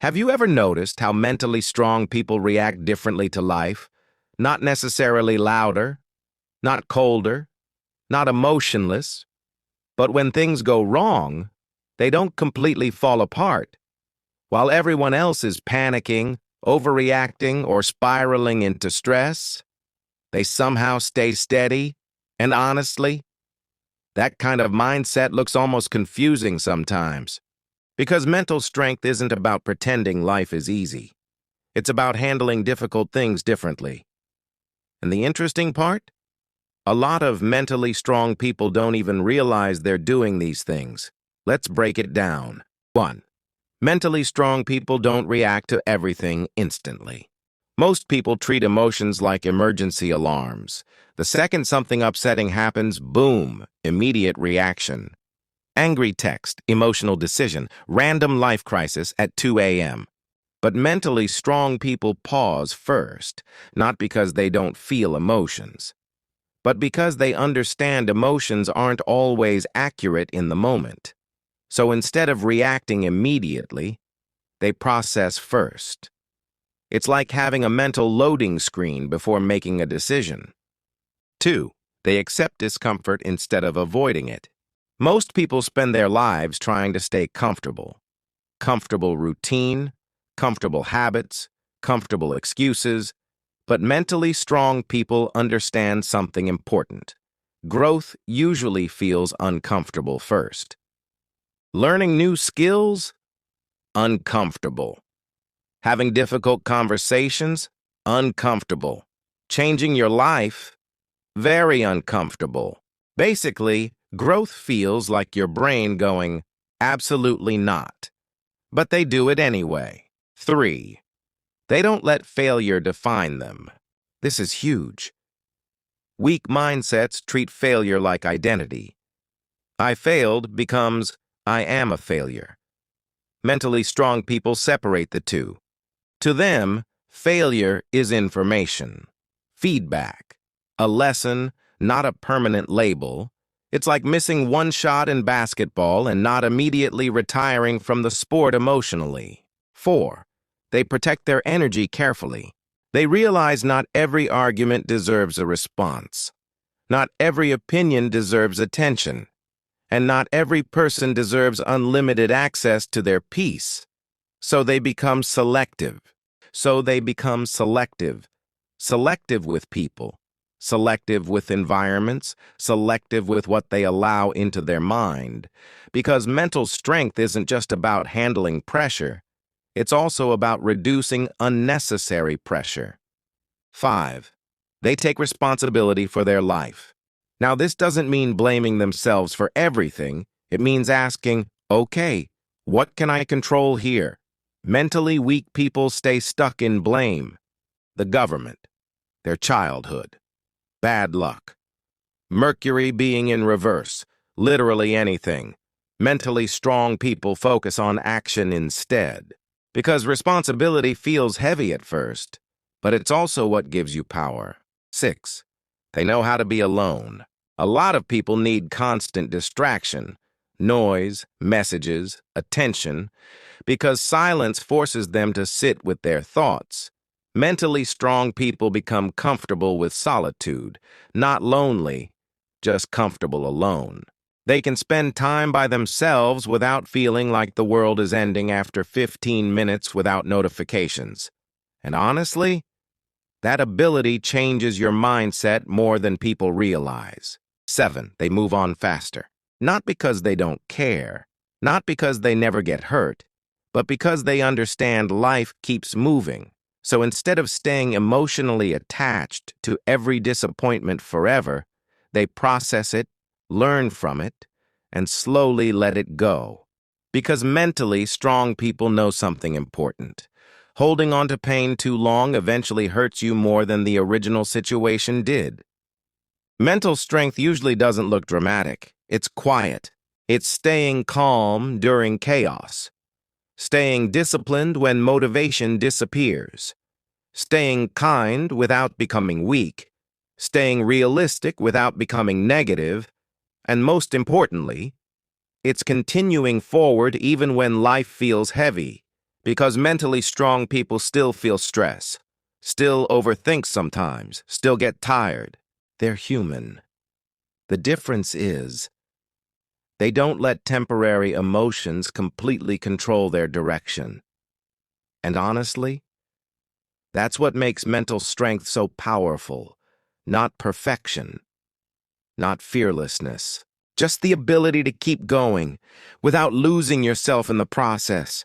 Have you ever noticed how mentally strong people react differently to life? Not necessarily louder, not colder, not emotionless, but when things go wrong, they don't completely fall apart. While everyone else is panicking, overreacting, or spiraling into stress, they somehow stay steady, and honestly, that kind of mindset looks almost confusing sometimes. Because mental strength isn't about pretending life is easy. It's about handling difficult things differently. And the interesting part? A lot of mentally strong people don't even realize they're doing these things. Let's break it down. 1. Mentally strong people don't react to everything instantly. Most people treat emotions like emergency alarms. The second something upsetting happens, boom, immediate reaction. Angry text, emotional decision, random life crisis at 2 a.m. But mentally strong people pause first, not because they don't feel emotions, but because they understand emotions aren't always accurate in the moment. So instead of reacting immediately, they process first. It's like having a mental loading screen before making a decision. 2. They accept discomfort instead of avoiding it. Most people spend their lives trying to stay comfortable. Comfortable routine, comfortable habits, comfortable excuses, but mentally strong people understand something important. Growth usually feels uncomfortable first. Learning new skills? Uncomfortable. Having difficult conversations? Uncomfortable. Changing your life? Very uncomfortable. Basically, growth feels like your brain going, absolutely not. But they do it anyway. 3. They don't let failure define them. This is huge. Weak mindsets treat failure like identity. I failed becomes I am a failure. Mentally strong people separate the two. To them, failure is information, feedback, a lesson, not a permanent label. It's like missing one shot in basketball and not immediately retiring from the sport emotionally. 4. They protect their energy carefully. They realize not every argument deserves a response. Not every opinion deserves attention. And not every person deserves unlimited access to their peace. So they become selective. Selective with people, selective with environments, selective with what they allow into their mind. Because mental strength isn't just about handling pressure, it's also about reducing unnecessary pressure. 5. They take responsibility for their life. Now, this doesn't mean blaming themselves for everything. It means asking, okay, what can I control here? Mentally weak people stay stuck in blame. The government, their childhood, bad luck, Mercury being in reverse, literally anything. Mentally strong people focus on action instead. Because responsibility feels heavy at first, but it's also what gives you power. 6. They know how to be alone. A lot of people need constant distraction, noise, messages, attention, because silence forces them to sit with their thoughts. Mentally strong people become comfortable with solitude, not lonely, just comfortable alone. They can spend time by themselves without feeling like the world is ending after 15 minutes without notifications. And honestly, that ability changes your mindset more than people realize. 7. They move on faster. Not because they don't care, not because they never get hurt, but because they understand life keeps moving. So instead of staying emotionally attached to every disappointment forever, they process it, learn from it, and slowly let it go. Because mentally strong people know something important. Holding on to pain too long eventually hurts you more than the original situation did. Mental strength usually doesn't look dramatic. It's quiet. It's staying calm during chaos. Staying disciplined when motivation disappears. Staying kind without becoming weak. Staying realistic without becoming negative. And most importantly, it's continuing forward even when life feels heavy, Because mentally strong people still feel stress, still overthink sometimes, still get tired. They're human. The difference is, they don't let temporary emotions completely control their direction. And honestly, that's what makes mental strength so powerful. Not perfection, not fearlessness. Just the ability to keep going without losing yourself in the process.